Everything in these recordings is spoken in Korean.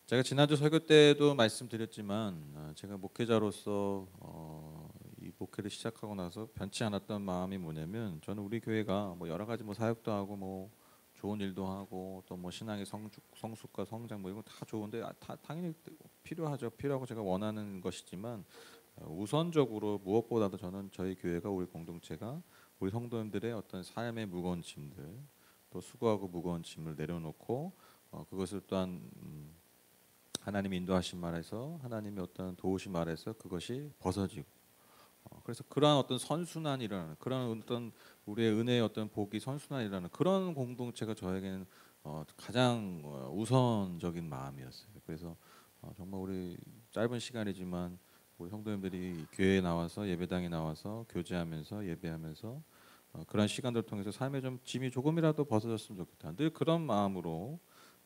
제가 지난주 설교 때도 말씀드렸지만 제가 목회자로서 이 목회를 시작하고 나서 변치 않았던 마음이 뭐냐면 저는 우리 교회가 뭐 여러 가지 뭐 사역도 하고 뭐 좋은 일도 하고 또 뭐 신앙의 성숙과 성장 뭐 이런 거 다 좋은데 당연히 필요하죠. 필요하고 제가 원하는 것이지만 우선적으로 무엇보다도 저는 저희 교회가 우리 공동체가 우리 성도님들의 어떤 삶의 무거운 짐들 또 수고하고 무거운 짐을 내려놓고 그것을 또한 하나님이 인도하신 말에서 하나님의 어떤 도우신 말에서 그것이 벗어지고 그래서 그러한 어떤 선순환이라는 그런 어떤 우리의 은혜의 어떤 복이 선순환이라는 그런 공동체가 저에게는 가장 우선적인 마음이었어요. 그래서 정말 우리 짧은 시간이지만 우리 성도님들이 교회에 나와서 예배당에 나와서 교제하면서 예배하면서 그런 시간들을 통해서 삶의 좀 짐이 조금이라도 벗어졌으면 좋겠다. 늘 그런 마음으로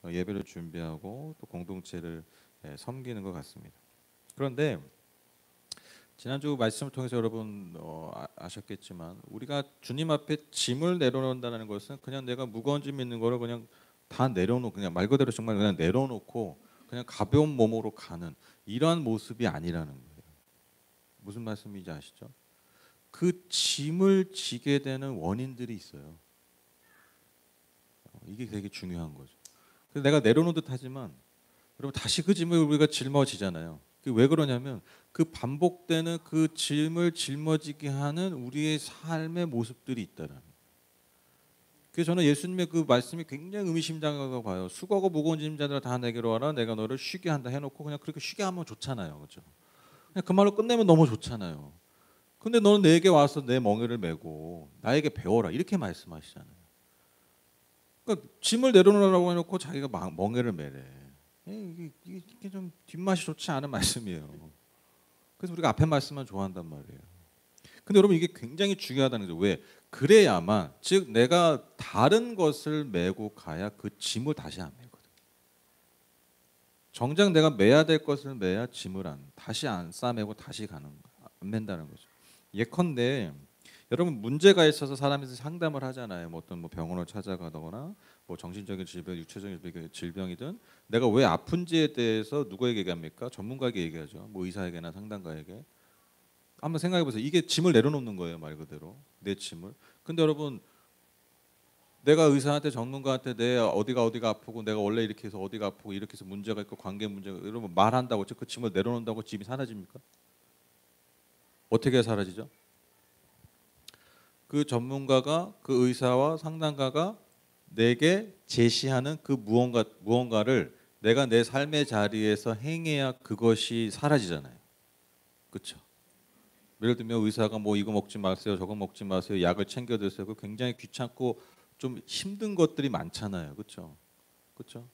예배를 준비하고 또 공동체를 섬기는 것 같습니다. 그런데 지난주 말씀을 통해서 여러분 아셨겠지만 우리가 주님 앞에 짐을 내려놓는다는 것은 그냥 내가 무거운 짐 있는 거를 그냥 다 내려놓고 그냥 말 그대로 정말 그냥 내려놓고 그냥 가벼운 몸으로 가는 이러한 모습이 아니라는 거예요. 무슨 말씀인지 아시죠? 그 짐을 지게 되는 원인들이 있어요. 이게 되게 중요한 거죠. 그래서 내가 내려놓은 듯 하지만 여러분 다시 그 짐을 우리가 짊어지잖아요. 왜 그러냐면 그 반복되는 그 짐을 짊어지게 하는 우리의 삶의 모습들이 있다라는 거예요. 그래서 저는 예수님의 그 말씀이 굉장히 의미심장하다고 봐요. 수고하고 무거운 짐자들아 다 내게로 와라 내가 너를 쉬게 한다 해놓고 그냥 그렇게 쉬게 하면 좋잖아요. 그렇죠? 그냥 그 말로 끝내면 너무 좋잖아요. 근데 너는 내게 와서 내 멍에를 메고 나에게 배워라 이렇게 말씀하시잖아요. 그러니까 짐을 내려놓으라고 해놓고 자기가 멍에를 메래. 이게 좀 뒷맛이 좋지 않은 말씀이에요. 그래서 우리가 앞에 말씀만 좋아한단 말이에요. 근데 여러분 이게 굉장히 중요하다는 거죠. 왜? 그래야만 즉 내가 다른 것을 메고 가야 그 짐을 다시 안 메거든. 정작 내가 메야 될 것을 메야 짐을 다시 안 싸매고 다시 가는 거, 안 맨다는 거죠. 예컨대 여러분 문제가 있어서 사람이 상담을 하잖아요. 뭐 어떤 뭐 병원을 찾아가거나 뭐 정신적인 질병, 육체적인 질병이든 내가 왜 아픈지에 대해서 누구에게 얘기합니까? 전문가에게 얘기하죠. 뭐 의사에게나 상담가에게. 한번 생각해 보세요. 이게 짐을 내려놓는 거예요, 말 그대로. 내 짐을. 근데 여러분 내가 의사한테 전문가한테 내 어디가 아프고 내가 원래 이렇게 해서 어디가 아프고 이렇게 해서 문제가 있고 관계 문제가 여러분 말한다고 그 짐을 내려놓는다고 짐이 사라집니까? 어떻게 사라지죠? 그 전문가가 그 의사와 상담가가 내게 제시하는 그 무언가를 내가 내 삶의 자리에서 행해야 그것이 사라지잖아요. 그렇죠? 예를 들면 의사가 뭐 이거 먹지 마세요, 저거 먹지 마세요, 약을 챙겨 드세요. 그 굉장히 귀찮고 좀 힘든 것들이 많잖아요. 그렇죠? 그렇죠?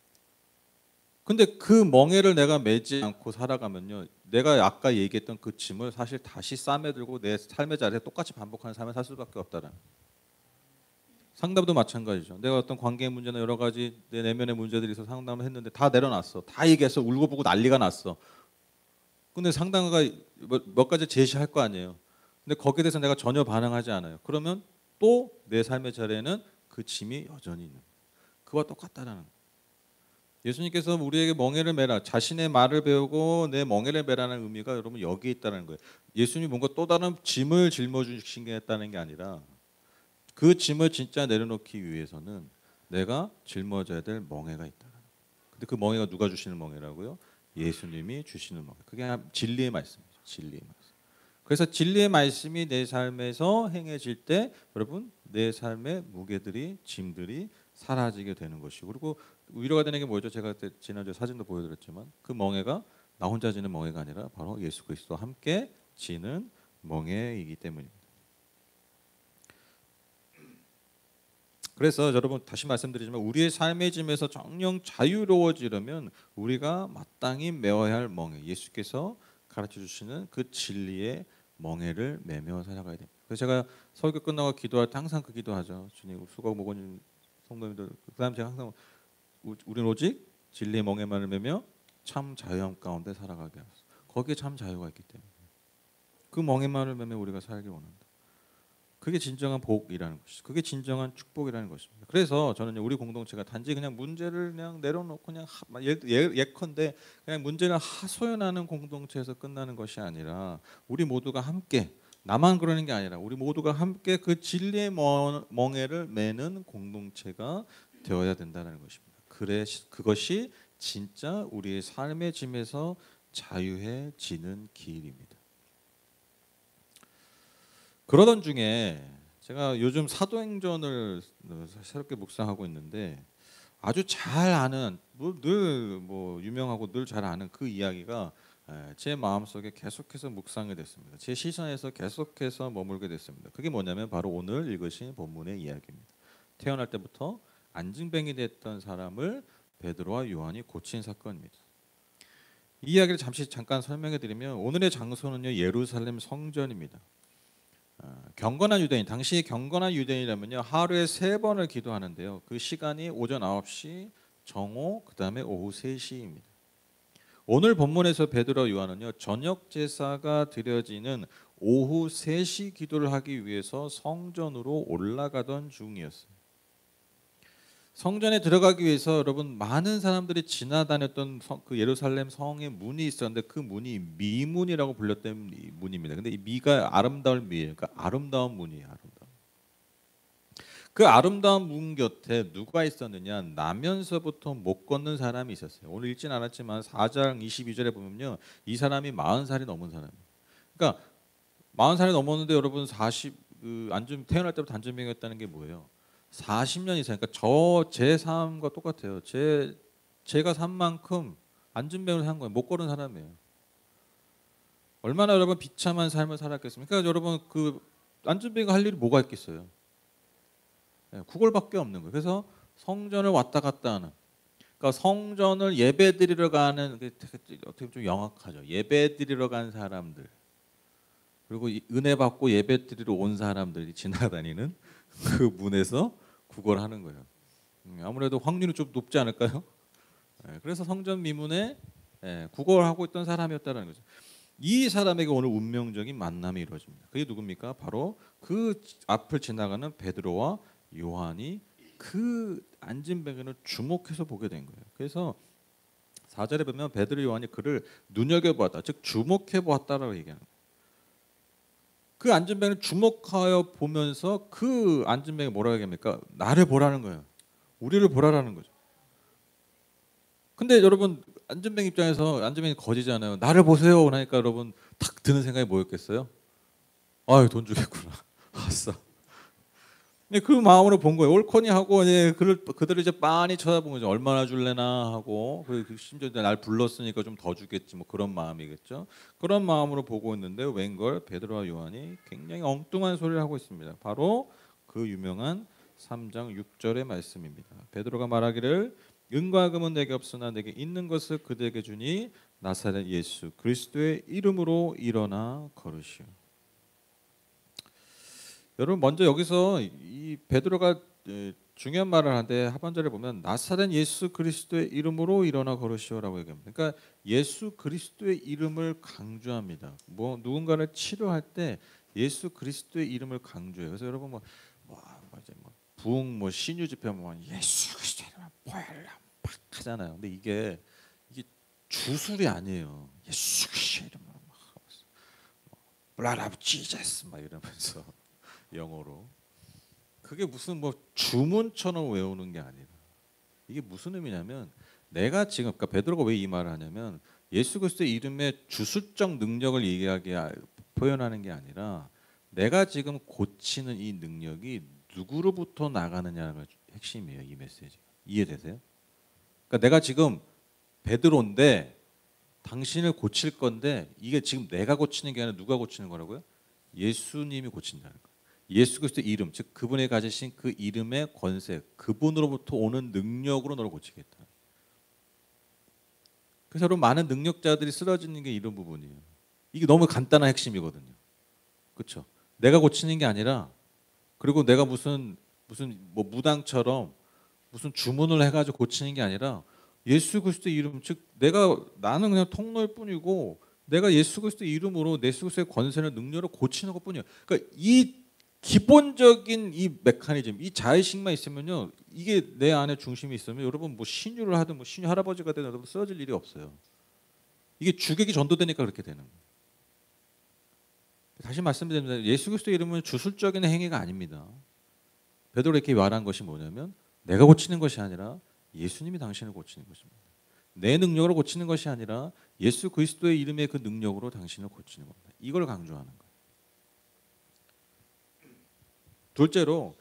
근데 그 멍에를 내가 매지 않고 살아가면요, 내가 아까 얘기했던 그 짐을 사실 다시 싸매들고 내 삶의 자리에 똑같이 반복하는 삶을 살 수밖에 없다는. 상담도 마찬가지죠. 내가 어떤 관계 문제나 여러 가지 내 내면의 문제들이 있어서 상담을 했는데 다 내려놨어. 다 얘기해서 울고불고 난리가 났어. 근데 상담가가 몇 가지 제시할 거 아니에요. 근데 거기에 대해서 내가 전혀 반응하지 않아요. 그러면 또 내 삶의 자리에는 그 짐이 여전히 있는 거예요. 그와 똑같다라는 거예요. 예수님께서 우리에게 멍에를 메라 자신의 말을 배우고 내 멍에를 메라는 의미가 여러분 여기에 있다는 거예요. 예수님이 뭔가 또 다른 짐을 짊어지시겠다는 게 아니라 그 짐을 진짜 내려놓기 위해서는 내가 짊어져야 될 멍에가 있다. 근데 그 멍에가 누가 주시는 멍에라고요? 예수님이 주시는 멍에. 그게 진리의 말씀이죠. 진리의 말씀. 그래서 진리의 말씀이 내 삶에서 행해질 때 여러분 내 삶의 무게들이 짐들이 사라지게 되는 것이고 그리고 위로가 되는 게 뭐죠? 제가 지난주에 사진도 보여드렸지만 그 멍에가 나 혼자 지는 멍에가 아니라 바로 예수 그리스도와 함께 지는 멍에이기 때문입니다. 그래서 여러분 다시 말씀드리지만 우리의 삶의 짐에서 정령 자유로워지려면 우리가 마땅히 메어야 할 멍에 예수께서 가르쳐 주시는 그 진리의 멍에를 매며 살아가야 됩니다. 그래서 제가 설교 끝나고 기도할 때 항상 그 기도하죠. 주님 수고 무거운 성도님들 그다음 제가 항상 우리는 오직 진리의 멍에만을 매며 참 자유함 가운데 살아가게 하소서. 거기에 참 자유가 있기 때문에 그 멍에만을 매며 우리가 살길 원한다. 그게 진정한 복이라는 것이죠. 그게 진정한 축복이라는 것입니다. 그래서 저는 우리 공동체가 단지 그냥 문제를 그냥 내려놓고 그냥 예컨대 그냥 문제를 하소연하는 공동체에서 끝나는 것이 아니라 우리 모두가 함께 나만 그러는 게 아니라 우리 모두가 함께 그 진리의 멍에를 매는 공동체가 되어야 된다는 것입니다. 그것이 진짜 우리의 삶의 짐에서 자유해지는 길입니다. 그러던 중에 제가 요즘 사도행전을 새롭게 묵상하고 있는데 아주 잘 아는 늘 유명하고 늘 잘 아는 그 이야기가 제 마음속에 계속해서 묵상이 됐습니다. 제 시선에서 계속해서 머물게 됐습니다. 그게 뭐냐면 바로 오늘 읽으신 본문의 이야기입니다. 태어날 때부터 안진뱅이 됐던 사람을 베드로와 요한이 고친 사건입니다. 이 이야기를 잠깐 설명해 드리면 오늘의 장소는요 예루살렘 성전입니다. 경건한 유대인, 당시 경건한 유대인이라면요 하루에 3번을 기도하는데요. 그 시간이 오전 9시, 정오, 그 다음에 오후 3시입니다. 오늘 본문에서 베드로와 요한은요 저녁 제사가 드려지는 오후 3시 기도를 하기 위해서 성전으로 올라가던 중이었어요. 성전에 들어가기 위해서 여러분 많은 사람들이 지나다녔던 그 예루살렘 성의 문이 있었는데 그 문이 미문이라고 불렸던 문입니다. 근데 이 미가 아름다울 미예요. 그러니까 아름다운 문이에요. 아름다운. 그 아름다운 문 곁에 누가 있었느냐? 나면서부터 못 걷는 사람이 있었어요. 오늘 읽진 않았지만 4장 22절에 보면요. 이 사람이 40살이 넘은 사람이에요. 그러니까 40살이 넘었는데 여러분 태어날 때부터 안전병이었다는 게 뭐예요? 40년 이상, 그러니까 제 삶과 똑같아요. 제가 산 만큼 안진뱅을 산 거예요. 못 걸은 사람이에요. 얼마나 여러분 비참한 삶을 살았겠습니까? 그러니까 여러분 그 안진뱅이가 할 일이 뭐가 있겠어요? 구걸밖에 없는 거예요. 그래서 성전을 왔다 갔다 하는. 그러니까 성전을 예배드리러 가는 어떻게 좀 영악하죠. 예배드리러 간 사람들. 그리고 은혜 받고 예배드리러 온 사람들이 지나다니는 그 문에서 구걸하는 거예요. 아무래도 확률이 좀 높지 않을까요? 그래서 성전 미문에 구걸하고 있던 사람이었다는 거죠. 이 사람에게 오늘 운명적인 만남이 이루어집니다. 그게 누굽니까? 바로 그 앞을 지나가는 베드로와 요한이 그 안진뱅이를 주목해서 보게 된 거예요. 그래서 4절에 보면 베드로 요한이 그를 눈여겨보았다, 즉 주목해보았다라고 얘기하는 거예요. 그 안진뱅이를 주목하여 보면서 그 안진뱅이 뭐라고 얘기합니까? 나를 보라는 거예요. 우리를 보라라는 거죠. 근데 여러분 안진뱅이 입장에서 안진뱅이 거지잖아요. 나를 보세요. 그러니까 여러분 탁 드는 생각이 뭐였겠어요? 아유 돈 주겠구나. 아싸. 그 마음으로 본 거예요. 옳거니 하고 그들을 이제 빤히 쳐다본 거죠. 얼마나 줄래나 하고 심지어 날 불렀으니까 좀 더 주겠지 뭐 그런 마음이겠죠. 그런 마음으로 보고 있는데 웬걸 베드로와 요한이 굉장히 엉뚱한 소리를 하고 있습니다. 바로 그 유명한 3장 6절의 말씀입니다. 베드로가 말하기를 은과 금은 내게 없으나 내게 있는 것을 그대에게 주니 나사렛 예수 그리스도의 이름으로 일어나 걸으시오. 여러분 먼저 여기서 이 베드로가 중요한 말을 하는데 하반절에 보면 나사렛 예수 그리스도의 이름으로 일어나 걸으시오라고 얘기합니다. 그러니까 예수 그리스도의 이름을 강조합니다. 뭐 누군가를 치료할 때 예수 그리스도의 이름을 강조해요. 그래서 여러분 부흥 신유 집회 예수 그리스도의 이름을 보혈라 막 하잖아요. 근데 이게 주술이 아니에요. 예수 그리스도의 이름으로 막 하면서 Blood of Jesus 막 이러면서 영어로 그게 무슨 주문처럼 외우는 게 아니라 이게 무슨 의미냐면 내가 지금 그러니까 베드로가 왜 이 말을 하냐면 예수 그리스도의 이름의 주술적 능력을 표현하는 게 아니라 내가 지금 고치는 이 능력이 누구로부터 나가느냐가 핵심이에요. 이 메시지 이해되세요? 그러니까 내가 지금 베드로인데 당신을 고칠 건데 이게 지금 내가 고치는 게 아니라 누가 고치는 거라고요? 예수님이 고친다는 거예요. 예수 그리스도의 이름, 즉 그분이 가지신 그 이름의 권세, 그분으로부터 오는 능력으로 너를 고치겠다. 그래서 여러분 많은 능력자들이 쓰러지는 게 이런 부분이에요. 이게 너무 간단한 핵심이거든요. 그렇죠? 내가 고치는 게 아니라 그리고 내가 무슨 무당처럼 무슨 주문을 해가지고 고치는 게 아니라 예수 그리스도의 이름, 즉 나는 그냥 통로일 뿐이고 내가 예수 그리스도의 이름으로 예수 그리스도의 권세를 능력으로 고치는 것뿐이에요. 그러니까 이 기본적인 이 메커니즘, 이 자의식만 있으면요, 이게 내 안에 중심이 있으면 여러분 뭐 신유를 하든 뭐 신유 할아버지가 되든 여러분 쓰러질 일이 없어요. 이게 주객이 전도되니까 그렇게 되는 거예요. 다시 말씀드립니다. 예수 그리스도 이름은 주술적인 행위가 아닙니다. 베드로가 이렇게 말한 것이 뭐냐면 내가 고치는 것이 아니라 예수님이 당신을 고치는 것입니다. 내 능력으로 고치는 것이 아니라 예수 그리스도의 이름의 그 능력으로 당신을 고치는 겁니다. 이걸 강조하는 거예요. 둘째로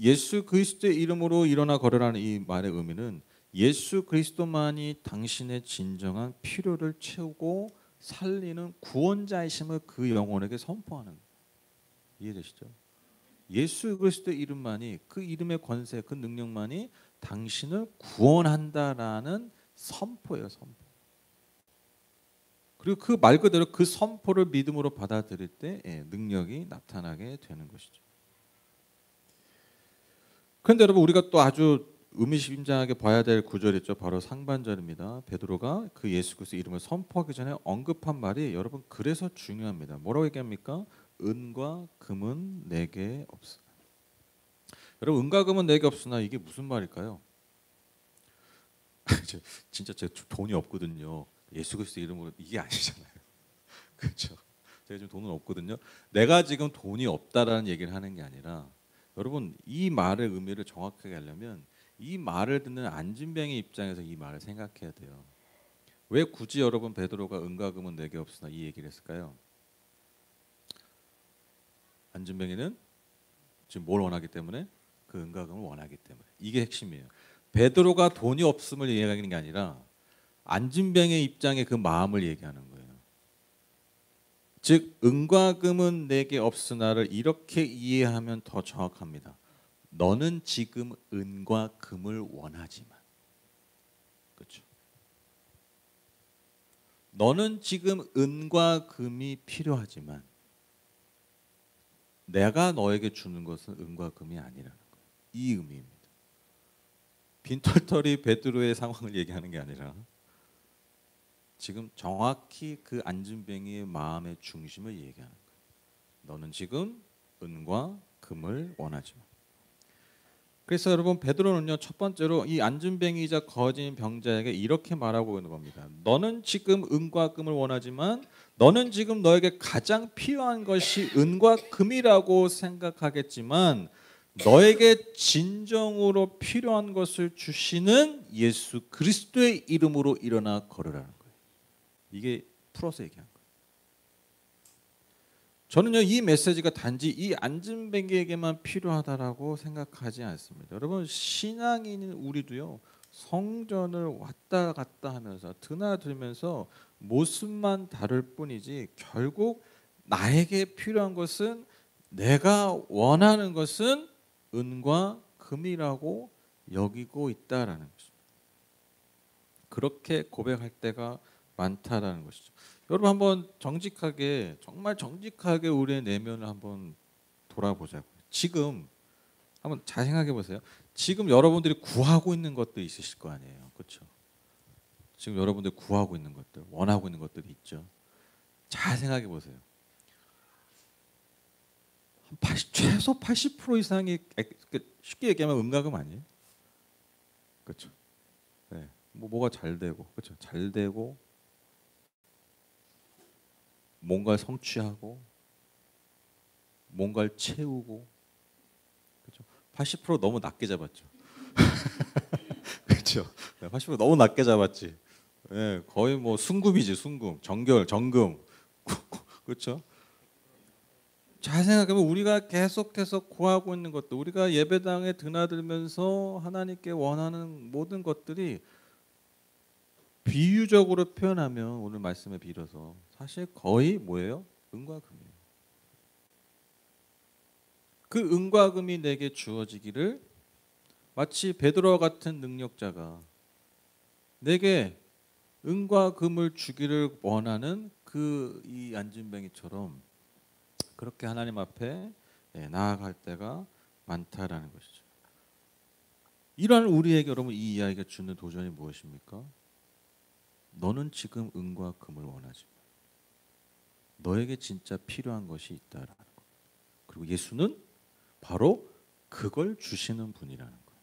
예수 그리스도의 이름으로 일어나 걸으라는 이 말의 의미는 예수 그리스도만이 당신의 진정한 필요를 채우고 살리는 구원자이심을 그 영혼에게 선포하는 거예요. 이해되시죠? 예수 그리스도의 이름만이, 그 이름의 권세, 그 능력만이 당신을 구원한다라는 선포예요. 선포. 그리고 그 말 그대로 그 선포를 믿음으로 받아들일 때 능력이 나타나게 되는 것이죠. 그런데 여러분 우리가 또 아주 의미심장하게 봐야 될 구절이 있죠. 바로 상반절입니다. 베드로가 그 예수 그리스도 이름을 선포하기 전에 언급한 말이 여러분 그래서 중요합니다. 뭐라고 얘기합니까? 은과 금은 내게 없으나. 여러분 은과 금은 내게 없으나 이게 무슨 말일까요? 진짜 제가 돈이 없거든요. 예수 그리스도 이름으로 이게 아니잖아요. 그렇죠? 제가 지금 돈은 없거든요. 내가 지금 돈이 없다라는 얘기를 하는 게 아니라 여러분 이 말의 의미를 정확하게 하려면 이 말을 듣는 안진뱅의 입장에서 이 말을 생각해야 돼요. 왜 굳이 여러분 베드로가 은과 금은 내게 없으나 이 얘기를 했을까요? 안진뱅이는 지금 뭘 원하기 때문에? 그 은과 금을 원하기 때문에. 이게 핵심이에요. 베드로가 돈이 없음을 얘기하는 게 아니라 안진뱅의 입장에 그 마음을 얘기하는 거예요. 즉 은과 금은 내게 없으나를 이렇게 이해하면 더 정확합니다. 너는 지금 은과 금을 원하지만, 그렇죠? 너는 지금 은과 금이 필요하지만 내가 너에게 주는 것은 은과 금이 아니라는 거예요. 이 의미입니다. 빈털터리 베드로의 상황을 얘기하는 게 아니라 지금 정확히 그 안진뱅이의 마음의 중심을 얘기하는 거예요. 너는 지금 은과 금을 원하지만. 그래서 여러분 베드로는요 첫 번째로 이 안진뱅이이자 거진 병자에게 이렇게 말하고 있는 겁니다. 너는 지금 은과 금을 원하지만 너는 지금 너에게 가장 필요한 것이 은과 금이라고 생각하겠지만 너에게 진정으로 필요한 것을 주시는 예수 그리스도의 이름으로 일어나 걸으라는 거예요. 이게 풀어서 얘기한 거예요. 저는요 이 메시지가 단지 이 안진뱅이에게만 필요하다라고 생각하지 않습니다. 여러분 신앙인인 우리도요 성전을 왔다 갔다 하면서 드나들면서 모습만 다를 뿐이지 결국 나에게 필요한 것은 내가 원하는 것은 은과 금이라고 여기고 있다라는 것입니다. 그렇게 고백할 때가 많다라는 것이죠. 여러분 한번 정직하게 정말 정직하게 우리의 내면을 한번 돌아보자고요. 지금 한번 잘 생각해 보세요. 지금 여러분들이 구하고 있는 것도 있으실 거 아니에요. 그렇죠? 지금 여러분들이 구하고 있는 것들, 원하고 있는 것들이 있죠. 잘 생각해 보세요. 최소 80% 이상이 쉽게 얘기하면 음각음 아니에요? 그렇죠? 네. 뭐가 잘 되고, 그렇죠? 잘 되고 뭔가를 성취하고 뭔가를 채우고 그렇죠? 80% 너무 낮게 잡았죠. 그렇죠? 80% 너무 낮게 잡았지. 네, 거의 뭐 순금이지 순금, 정금. 그렇죠? 잘 생각해보면 우리가 계속해서 구하고 있는 것도 우리가 예배당에 드나들면서 하나님께 원하는 모든 것들이 비유적으로 표현하면 오늘 말씀에 빌어서 사실 거의 뭐예요? 은과 금이에요. 그 은과 금이 내게 주어지기를 마치 베드로와 같은 능력자가 내게 은과 금을 주기를 원하는 그 이 안진뱅이처럼 그렇게 하나님 앞에 나아갈 때가 많다라는 것이죠. 이러한 우리에게 여러분 이 이야기가 주는 도전이 무엇입니까? 너는 지금 은과 금을 원하지만 너에게 진짜 필요한 것이 있다라는 것. 그리고 예수는 바로 그걸 주시는 분이라는 거예요.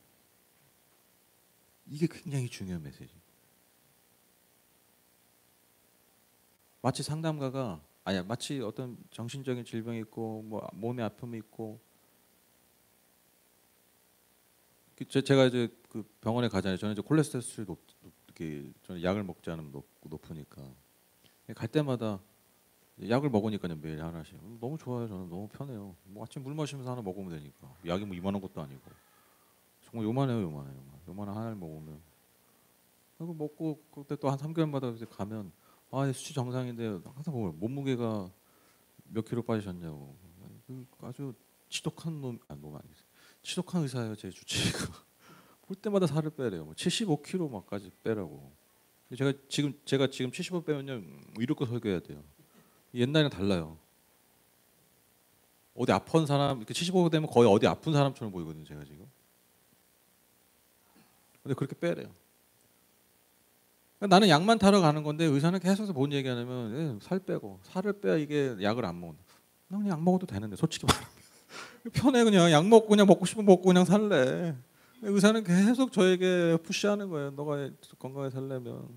이게 굉장히 중요한 메시지. 마치 상담가가 마치 어떤 정신적인 질병이 있고 뭐 몸에 아픔이 있고 제가 이제 그 병원에 가잖아요. 저는 이제 콜레스테롤이 저는 약을 먹지 않으면 높으니까 갈 때마다 약을 먹으니까요 매일 하나씩 너무 좋아요. 저는 너무 편해요. 뭐 아침 물 마시면서 하나 먹으면 되니까 약이 뭐 이만한 것도 아니고 정말 요만한 하나를 먹으면 그리고 먹고 그때 또 한 3개월마다 이제 가면 수치 정상인데 항상 보면 몸무게가 몇 킬로 빠지셨냐고 아주 지독한 놈 아니지 지독한 의사예요 제 주치의가 볼 때마다 살을 빼래요. 뭐 75kg까지 빼라고. 제가 지금 75 빼면요 이렇게 설교해야 돼요. 옛날이랑 달라요. 어디 아픈 사람 이렇게 75 되면 거의 어디 아픈 사람처럼 보이거든요 제가 지금. 근데 그렇게 빼래요. 나는 약만 타러 가는 건데 의사는 계속해서 뭔 얘기하냐면 살 빼고 살을 빼야 이게 약을 안 먹는다. 나 그냥 약 먹어도 되는데 솔직히 말하면 편해 그냥 약 먹고 그냥 먹고 싶으면 먹고 그냥 살래. 의사는 계속 저에게 푸시하는 거예요. 너가 건강하게 살려면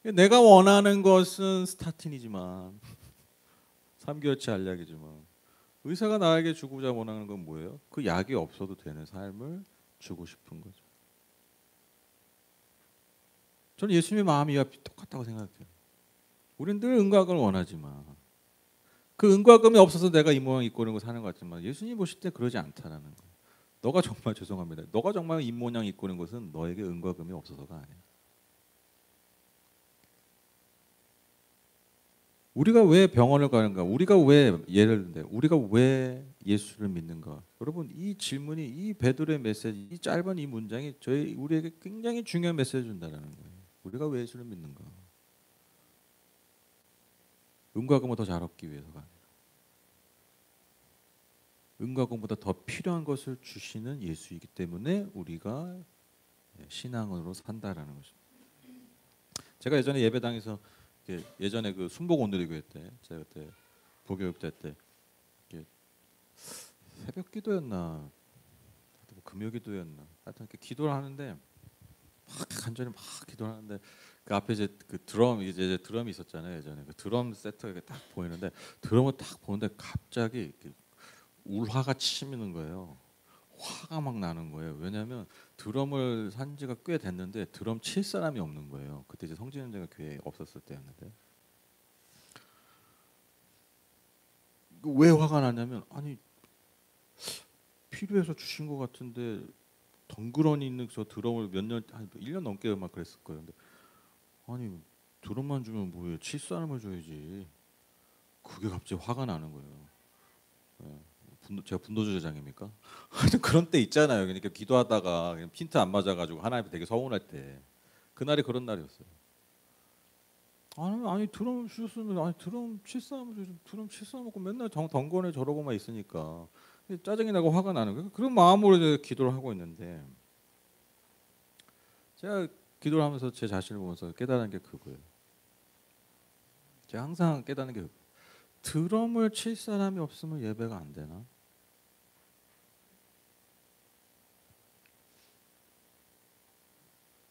내가 원하는 것은 스타틴이지만 3개월치 알약이지만 의사가 나에게 주고자 원하는 건 뭐예요? 그 약이 없어도 되는 삶을 주고 싶은 거죠. 저는 예수님의 마음이 똑같다고 생각해요. 우리는 늘 은과금을 원하지만 그 은과금이 없어서 내가 이 모양 입고 이런 거 사는 것 같지만 예수님 보실 때 그러지 않다라는 거예요. 너가 정말 죄송합니다. 너가 정말 이 모양 입고 있는 것은 너에게 은과금이 없어서가 아니야. 우리가 왜 병원을 가는가? 우리가 왜 우리가 왜 예수를 믿는가? 여러분 이 질문이 이 베드로의 메시지, 이 짧은 이 문장이 우리에게 굉장히 중요한 메시지를 준다는 거예요. 우리가 왜 예수를 믿는가? 은과 금을 더 잘 얻기 위해서가 아니라 은과 금보다 더 필요한 것을 주시는 예수이기 때문에 우리가 신앙으로 산다라는 것입니다. 제가 예전에 예배당에서 예전에 그 순복 온누리교회 때 제가 그때 부교육대 때 새벽 기도였나 금요 기도였나 하여튼 이렇게 기도를 하는데 막 간절히 막 기도를 하는데 그 앞에 이제 그 드럼이 있었잖아요. 예전에 그 드럼 세트가 딱 보이는데 드럼을 딱 보는데 갑자기 이렇게 울화가 치미는 거예요. 화가 막 나는 거예요. 왜냐하면 드럼을 산 지가 꽤 됐는데 드럼 칠 사람이 없는 거예요. 그때 이제 성진현제가 교회에 없었을 때였는데 왜 화가 나냐면 필요해서 주신 것 같은데 덩그러니 있는 저 드럼을 한 1년 넘게 막 그랬을 거예요. 근데 드럼만 주면 뭐예요? 칠 사람을 줘야지. 그게 갑자기 화가 나는 거예요. 제가 분노조장입니까? 하여튼 그런 때 있잖아요. 그러니까 기도하다가 그냥 핀트 안 맞아가지고 하나님 되게 서운할 때 그날이 그런 날이었어요. 드럼 주셨으면 드럼 칠 사람을 주지 드럼 칠 사람 없고 맨날 덩건에 저러고만 있으니까 짜증이 나고 화가 나는 거예요. 그런 마음으로 이제 기도를 하고 있는데 제가 기도를 하면서 제 자신을 보면서 깨달은 게 그거예요. 제가 항상 깨닫는 게 드럼을 칠 사람이 없으면 예배가 안 되나?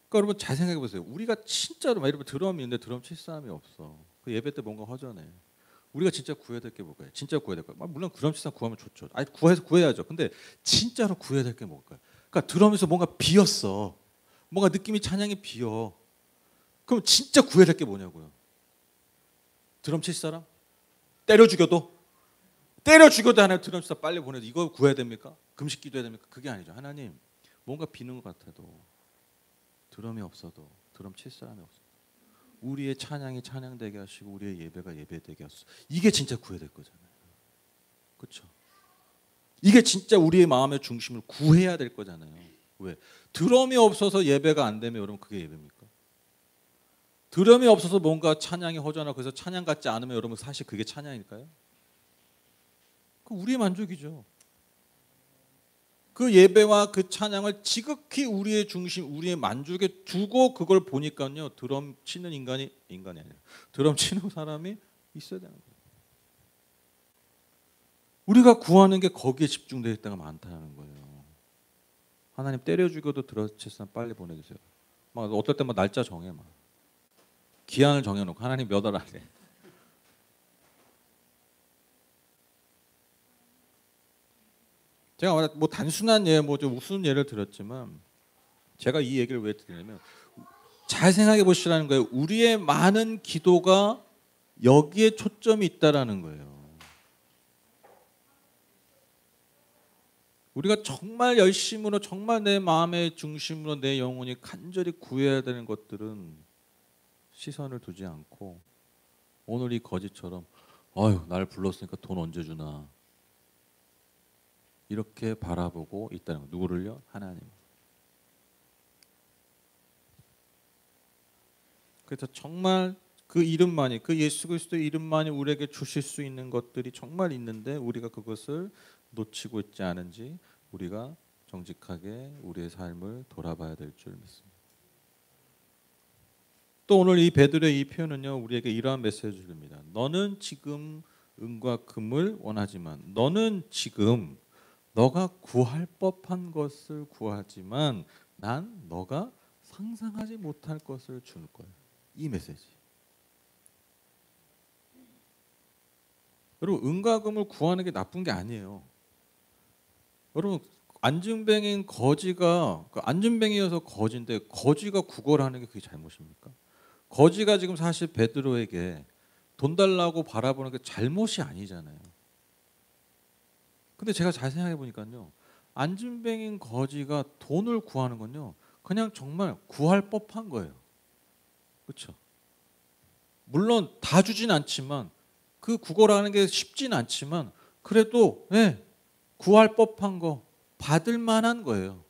그러니까 여러분 잘 생각해 보세요. 우리가 진짜로 여러분 드럼이 있는데 드럼 칠 사람이 없어. 그 예배 때 뭔가 허전해. 우리가 진짜 구해야 될 게 뭘까요? 진짜 구해야 될 거. 물론 드럼 칠 사람 구하면 좋죠. 구해야죠. 근데 진짜로 구해야 될 게 뭘까요? 그러니까 드럼에서 뭔가 비었어. 뭔가 느낌이 찬양이 비어. 그럼 진짜 구해야 될 게 뭐냐고요? 드럼 칠 사람? 때려 죽여도 하나님 드럼 칠 사람 빨리 보내도 이거 구해야 됩니까? 금식 기도해야 됩니까? 그게 아니죠. 하나님 뭔가 비는 것 같아도 드럼이 없어도 드럼 칠 사람이 없어도 우리의 찬양이 찬양되게 하시고 우리의 예배가 예배되게 하소서. 이게 진짜 구해야 될 거잖아요. 그렇죠? 이게 진짜 우리의 마음의 중심을 구해야 될 거잖아요. 왜? 드럼이 없어서 예배가 안 되면 여러분 그게 예배입니까? 드럼이 없어서 뭔가 찬양이 허전하고 그래서 찬양 같지 않으면 여러분 사실 그게 찬양일까요? 그 우리의 만족이죠. 그 예배와 그 찬양을 지극히 우리의 중심, 우리의 만족에 두고 그걸 보니까요. 드럼 치는 인간이 아니라 드럼 치는 사람이 있어야 되는 거예요. 우리가 구하는 게 거기에 집중되어 있다가 많다는 거예요. 하나님 때려 죽여도 들어치면 빨리 보내주세요. 막 어떨 때 막 날짜 정해 막 기한을 정해놓고 하나님 몇 월 안에. 제가 뭐 단순한 예, 뭐 좀 우스운 예를 들었지만 제가 이 얘기를 왜 드리냐면 잘 생각해 보시라는 거예요. 우리의 많은 기도가 여기에 초점이 있다라는 거예요. 우리가 정말 열심으로 정말 내 마음의 중심으로 내 영혼이 간절히 구해야 되는 것들은 시선을 두지 않고 오늘 이 거지처럼 어휴 날 불렀으니까 돈 언제 주나 이렇게 바라보고 있다는 거. 누구를요? 하나님. 그래서 정말 그 이름만이 그 예수 그리스도의 이름만이 우리에게 주실 수 있는 것들이 정말 있는데 우리가 그것을 놓치고 있지 않은지 우리가 정직하게 우리의 삶을 돌아봐야 될 줄 믿습니다. 또 오늘 이 베드로의 이 표현은요 우리에게 이러한 메시지를 줍니다. 너는 지금 은과 금을 원하지만 너는 지금 너가 구할 법한 것을 구하지만 난 너가 상상하지 못할 것을 줄 거야. 이 메시지. 여러분 은과 금을 구하는 게 나쁜 게 아니에요. 여러분 안진뱅인 거지가 안진뱅이어서 거지인데 거지가 구걸하는 게 그게 잘못입니까? 거지가 지금 사실 베드로에게 돈 달라고 바라보는 게 잘못이 아니잖아요. 근데 제가 잘 생각해 보니까요. 안진뱅인 거지가 돈을 구하는 건요. 그냥 정말 구할 법한 거예요. 그렇죠? 물론 다 주진 않지만 그 구걸하는 게 쉽진 않지만 그래도 예, 구할 법한 거 받을 만한 거예요.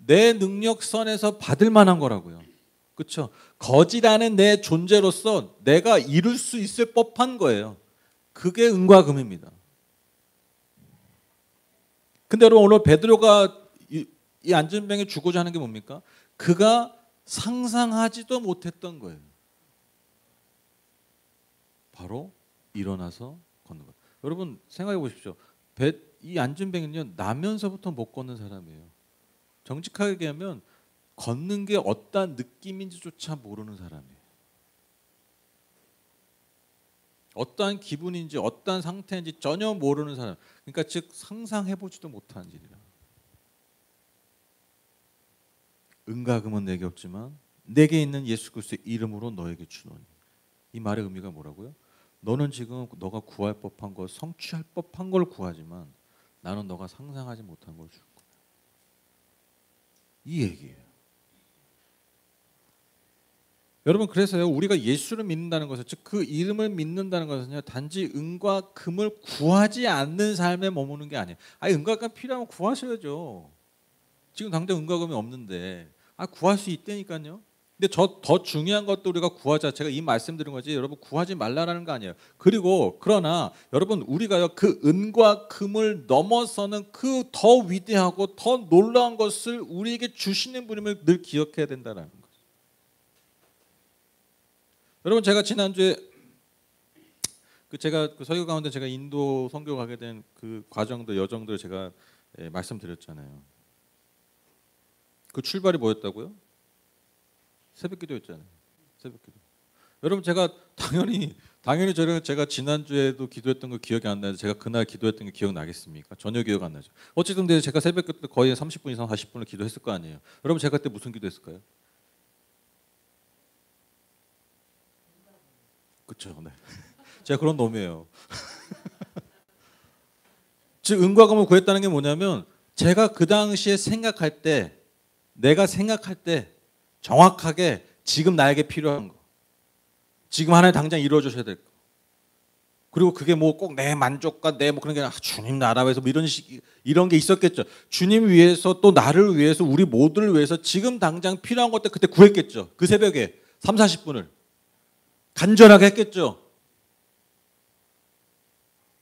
내 능력선에서 받을 만한 거라고요. 그렇죠? 거지라는 내 존재로서 내가 이룰 수 있을 법한 거예요. 그게 은과 금입니다. 근데 여러분 오늘 베드로가 이 안진뱅이 주고자 하는 게 뭡니까? 그가 상상하지도 못했던 거예요. 바로 일어나서 걷는 것. 여러분 생각해 보십시오. 이 안진뱅이는요 나면서부터 못 걷는 사람이에요. 정직하게 얘기하면 걷는 게 어떤 느낌인지조차 모르는 사람이에요. 어떠한 기분인지 어떠한 상태인지 전혀 모르는 사람. 그러니까 즉 상상해보지도 못한 일이라. 은과 금은 내게 없지만 내게 있는 예수 그리스도의 이름으로 너에게 주노니. 이 말의 의미가 뭐라고요? 너는 지금 너가 구할 법한 것, 성취할 법한 걸 구하지만 나는 너가 상상하지 못한 걸 줄 거야. 이 얘기예요. 여러분 그래서요 우리가 예수를 믿는다는 것은 즉 그 이름을 믿는다는 것은요 단지 은과 금을 구하지 않는 삶에 머무는 게 아니에요. 아니 은과 금 필요하면 구하셔야죠. 지금 당장 은과 금이 없는데 구할 수 있다니까요. 근데 더 중요한 것도 우리가 구하자. 제가 이 말씀드린 거지 여러분 구하지 말라라는 거 아니에요. 그리고 그러나 여러분 우리가요 그 은과 금을 넘어서는 그 더 위대하고 더 놀라운 것을 우리에게 주시는 분임을 늘 기억해야 된다는 거예요. 여러분 제가 지난주에 제가 그 설교 가운데 제가 인도 선교 가게 된 그 과정들 여정들 제가 말씀드렸잖아요. 그 출발이 뭐였다고요? 새벽기도였잖아요. 새벽기도. 여러분 제가 당연히 제가 지난주에도 기도했던 거 기억이 안 나는데 제가 그날 기도했던 게 기억나겠습니까? 전혀 기억 안 나죠. 어쨌든 근데 제가 새벽기도 거의 30분 이상 40분을 기도했을 거 아니에요. 여러분 제가 그때 무슨 기도했을까요? 그렇죠. 네. 제가 그런 놈이에요. 즉 은과 금을 구했다는 게 뭐냐면 제가 그 당시에 생각할 때 내가 생각할 때 정확하게 지금 나에게 필요한 거 지금 하나님 당장 이루어 주셔야 될 거 그리고 그게 뭐 꼭 내 만족과 내 뭐 그런 게 주님 나라 위해서 뭐 이런 게 있었겠죠. 주님 위해서 또 나를 위해서 우리 모두를 위해서 지금 당장 필요한 것들 그때 구했겠죠. 그 새벽에 3, 40분을 간절하게 했겠죠.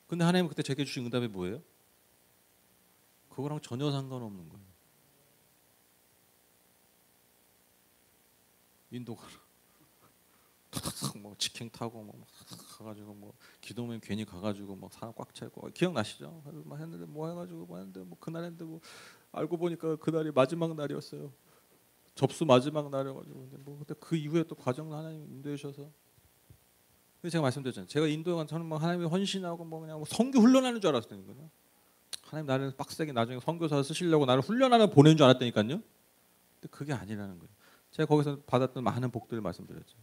근데 하나님은 그때 제게 주신 응답이 뭐예요? 그거랑 전혀 상관없는 거예요. 인도 가라. 뭐 직행 타고 뭐 가가지고 뭐 기도면 괜히 가가지고 뭐 사람 꽉 차고 기억나시죠? 막 했는데 뭐 해가지고 뭐 했는데 뭐 그날 했는데 뭐 알고 보니까 그날이 마지막 날이었어요. 접수 마지막 날이어가지고 근데 그 이후에 또 과정을 하나님 인도해 주셔서 제가 말씀드렸잖아요. 제가 인도에 간 저는 뭐 하나님이 헌신하고 뭐 그냥 뭐 선교 훈련하는 줄 알았다니까요. 하나님 나를 빡세게 나중에 선교사 쓰시려고 나를 훈련하러 보낸 줄 알았다니까요. 근데 그게 아니라는 거예요. 제가 거기서 받았던 많은 복들을 말씀드렸죠.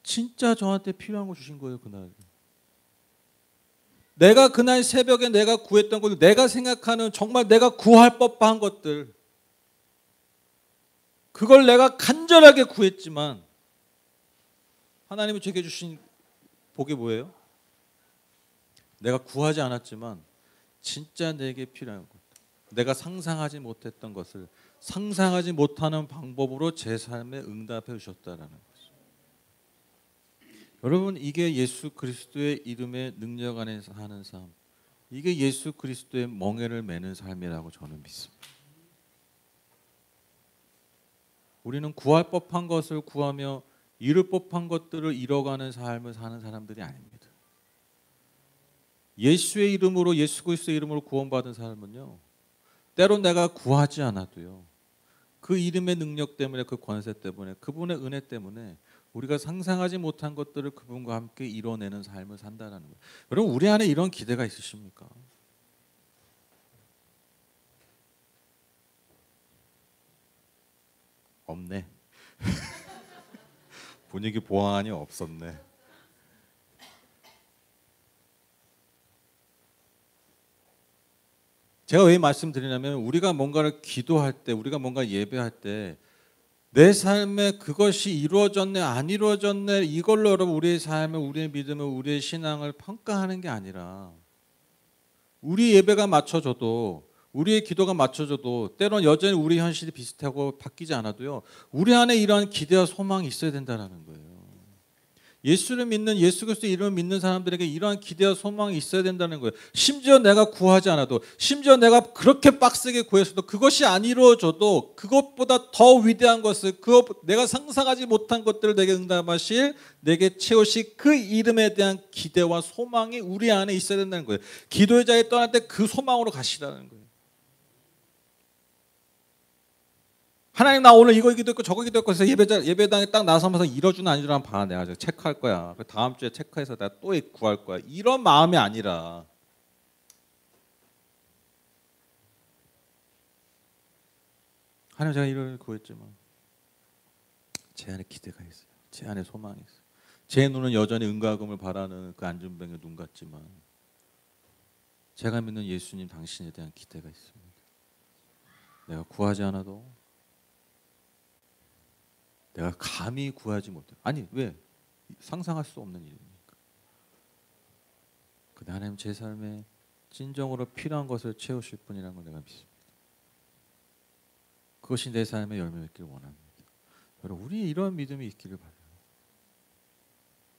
진짜 저한테 필요한 거 주신 거예요 그날. 내가 그날 새벽에 내가 구했던 것들, 내가 생각하는 정말 내가 구할 법한 것들, 그걸 내가 간절하게 구했지만 하나님이 제게 주신 복이 뭐예요? 내가 구하지 않았지만 진짜 내게 필요한 것, 내가 상상하지 못했던 것을 상상하지 못하는 방법으로 제 삶에 응답해 주셨다라는 거죠. 여러분, 이게 예수 그리스도의 이름의 능력 안에서 하는 삶, 이게 예수 그리스도의 멍에를 매는 삶이라고 저는 믿습니다. 우리는 구할 법한 것을 구하며 이룰 법한 것들을 이뤄가는 삶을 사는 사람들이 아닙니다. 예수의 이름으로, 예수 그리스도의 이름으로 구원받은 사람은요, 때론 내가 구하지 않아도요, 그 이름의 능력 때문에, 그 권세 때문에, 그분의 은혜 때문에 우리가 상상하지 못한 것들을 그분과 함께 이뤄내는 삶을 산다는 거예요. 여러분, 우리 안에 이런 기대가 있으십니까? 없네. 분위기 보완이 없었네. 제가 왜 말씀드리냐면, 우리가 뭔가를 기도할 때, 우리가 뭔가 예배할 때 내 삶에 그것이 이루어졌네 안 이루어졌네 이걸로 여러분 우리의 삶을, 우리의 믿음을, 우리의 신앙을 평가하는 게 아니라, 우리 예배가 맞춰져도, 우리의 기도가 맞춰져도 때론 여전히 우리 현실이 비슷하고 바뀌지 않아도요, 우리 안에 이러한 기대와 소망이 있어야 된다는 거예요. 예수를 믿는, 예수 그리스도 이름을 믿는 사람들에게 이러한 기대와 소망이 있어야 된다는 거예요. 심지어 내가 구하지 않아도, 심지어 내가 그렇게 빡세게 구했어도 그것이 안 이루어져도 그것보다 더 위대한 것을, 내가 상상하지 못한 것들을 내게 응답하실, 내게 채우실 그 이름에 대한 기대와 소망이 우리 안에 있어야 된다는 거예요. 기도의 자리에 떠날 때 그 소망으로 가시라는 거예요. 하나님, 나 오늘 이거 기도했고 저거 기도했고 해서 예배당에 딱 나서면서 이뤄주나 안 이루나 봐. 내가 체크할 거야. 다음 주에 체크해서 내가 또 구할 거야. 이런 마음이 아니라, 하나님, 제가 이걸 구했지만 제 안에 기대가 있어요. 제 안에 소망이 있어요. 제 눈은 여전히 은과 금을 바라는 그 안준뱅의 눈 같지만 제가 믿는 예수님 당신에 대한 기대가 있습니다. 내가 구하지 않아도, 내가 감히 구하지 못해. 아니, 왜? 상상할 수 없는 일이니까. 근데 하나님, 제 삶에 진정으로 필요한 것을 채우실 분이라는 걸 내가 믿습니다. 그것이 내 삶의 열매 맺기를 원합니다. 여러분, 우리 이런 믿음이 있기를 바라요.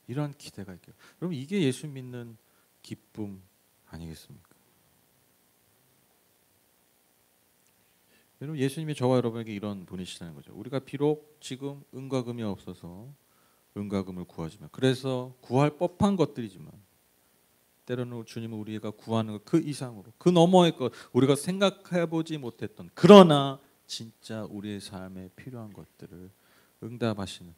이런 기대가 있기를. 여러분, 이게 예수 믿는 기쁨 아니겠습니까? 여러분, 예수님이 저와 여러분에게 이런 분이시라는 거죠. 우리가 비록 지금 은과 금이 없어서 은과 금을 구하지만, 그래서 구할 법한 것들이지만, 때로는 주님은 우리가 구하는 것 그 이상으로, 그 너머의 것, 우리가 생각해보지 못했던, 그러나 진짜 우리의 삶에 필요한 것들을 응답하시는,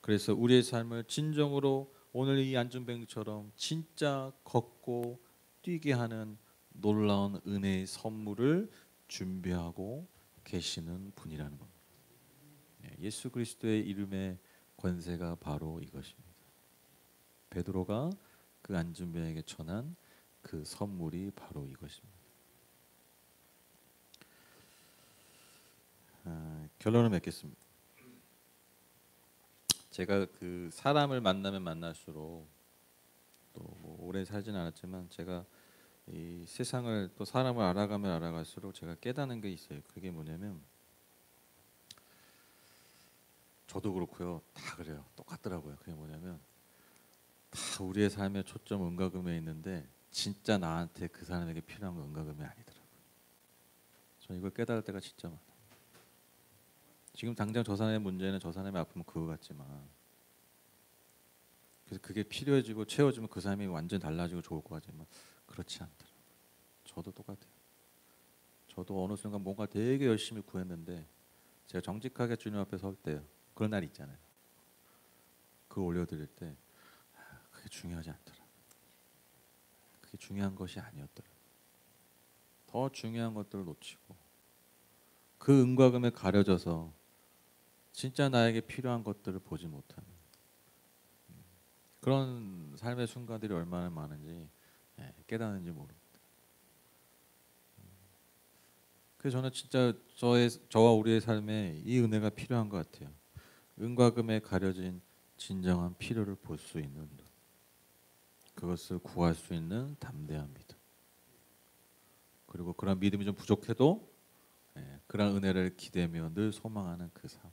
그래서 우리의 삶을 진정으로 오늘 이 안준뱅처럼 진짜 걷고 뛰게 하는 놀라운 은혜의 선물을 준비하고 계시는 분이라는 겁니다. 예수 그리스도의 이름의 권세가 바로 이것입니다. 베드로가 그 안준뱅에게 전한 그 선물이 바로 이것입니다. 결론을 맺겠습니다. 제가 그 사람을 만나면 만날수록, 또뭐 오래 살지는 않았지만 제가 이 세상을, 또 사람을 알아가면 알아갈수록 제가 깨닫는 게 있어요. 그게 뭐냐면, 저도 그렇고요, 다 그래요. 똑같더라고요. 그게 뭐냐면, 다 우리의 삶의 초점 은과금에 있는데 진짜 나한테 그 사람에게 필요한 건 은과금이 아니더라고요. 저는 이걸 깨달을 때가 진짜 많아요. 지금 당장 저 사람의 문제는, 저 사람의 아픔은 그거 같지만, 그래서 그게 필요해지고 채워지면 그 삶이 완전 달라지고 좋을 것 같지만 그렇지 않더라고요. 저도 똑같아요. 저도 어느 순간 뭔가 되게 열심히 구했는데 제가 정직하게 주님 앞에 설 때요. 그런 날 있잖아요. 그거 올려드릴 때 그게 중요하지 않더라. 그게 중요한 것이 아니었더라. 더 중요한 것들을 놓치고 그 은과 금에 가려져서 진짜 나에게 필요한 것들을 보지 못하는 그런 삶의 순간들이 얼마나 많은지 깨닫는지 모릅니다. 그래서 저는 진짜 저와 우리의 삶에 이 은혜가 필요한 것 같아요. 은과 금에 가려진 진정한 필요를 볼 수 있는 눈. 그것을 구할 수 있는 담대한 믿음. 그리고 그런 믿음이 좀 부족해도 그런 은혜를 기대며 늘 소망하는 그 삶.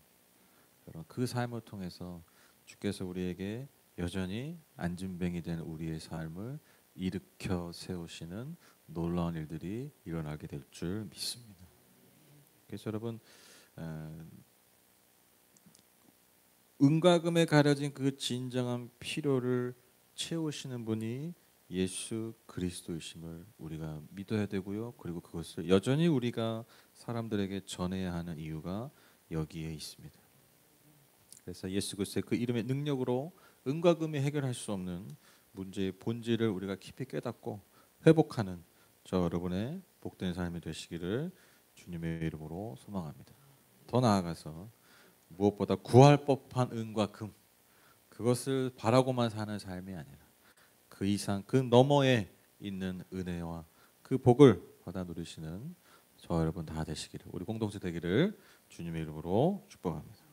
여러분 그 삶을 통해서 주께서 우리에게 여전히 안진뱅이 된 우리의 삶을 일으켜 세우시는 놀라운 일들이 일어나게 될 줄 믿습니다. 그래서 여러분 은과 금에 가려진 그 진정한 필요를 채우시는 분이 예수 그리스도이심을 우리가 믿어야 되고요. 그리고 그것을 여전히 우리가 사람들에게 전해야 하는 이유가 여기에 있습니다. 그래서 예수 그리스도의 그 이름의 능력으로 은과 금이 해결할 수 없는 문제의 본질을 우리가 깊이 깨닫고 회복하는 저 여러분의 복된 삶이 되시기를 주님의 이름으로 소망합니다. 더 나아가서 무엇보다 구할 법한 은과 금 그것을 바라고만 사는 삶이 아니라 그 이상 그 너머에 있는 은혜와 그 복을 받아 누리시는 저 여러분 다 되시기를 우리 공동체 되기를 주님의 이름으로 축복합니다.